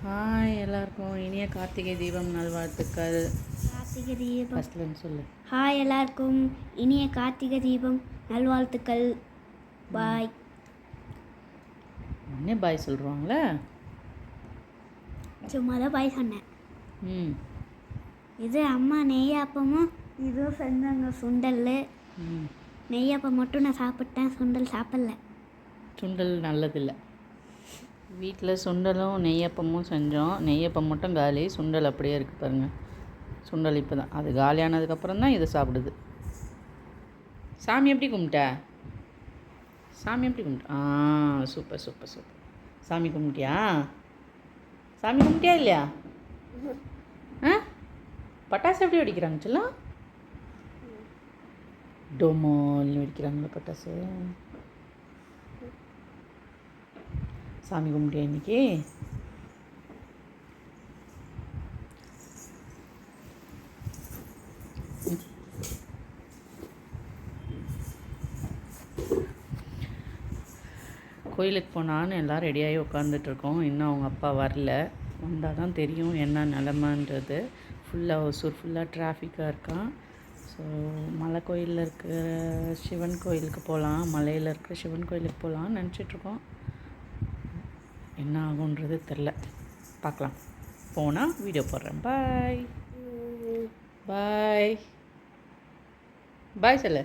Hi எல்லாருக்கும் இனிய கார்த்திகை தீபம் நல்வாழ்த்துக்கள். கார்த்திகை தீபம் ஃபஸ்ட்லேருந்து சொல்லு. ஹாய் எல்லாருக்கும் இனிய கார்த்திகை தீபம் நல்வாழ்த்துக்கள். பாய். என்ன பாய் சொல்கிறாங்களே? சும்மா தான் பாய் சொன்னேன். இது அம்மா நெய்யாப்பமும் இதுவும் செஞ்சாங்க சுண்டல். நெய்யாப்பம் மட்டும் நான் சாப்பிட்டேன், சுண்டல் சாப்பிடல. சுண்டல் நல்லதில்லை. வீட்டில் சுண்டலும் நெய்யப்பமும் செஞ்சோம். நெய்யப்பம் மட்டும் காலி, சுண்டல் அப்படியே இருக்குது பாருங்கள். சுண்டல் இப்போ தான் அது காலியானதுக்கப்புறம் தான் இதை சாப்பிடுது. சாமி எப்படி கும்பிட்ட? சாமி எப்படி கும்பிட்டா? Super super super. சாமி கும்பிட்டியா? சாமி கும்பிட்டியா இல்லையா? பட்டாசு எப்படி வெடிக்கிறாங்க சொல்லலாம்? டொமோல்னு வெடிக்கிறாங்களா பட்டாசு? சாமி கும்பிட்டியா இன்னைக்கு? கோயிலுக்கு போனான்னு எல்லாம் ரெடியாகி உட்காந்துட்ருக்கோம். இன்னும் அவங்க அப்பா வரல. வந்தால் தான் தெரியும் என்ன நிலமைன்றது. ஃபுல்லாக ஒசூர் ஃபுல்லாக டிராஃபிக்காக இருக்கான். ஸோ மலை கோயிலில் இருக்கிற சிவன் கோயிலுக்கு போகலாம், மலையில் இருக்கிற சிவன் கோயிலுக்கு போகலான்னு நினச்சிட்ருக்கோம். என்ன ஆகுன்றது தெரில, பார்க்கலாம். போனால் வீடியோ போடுறேன். பாய் பாய் பாய் சொல்லு.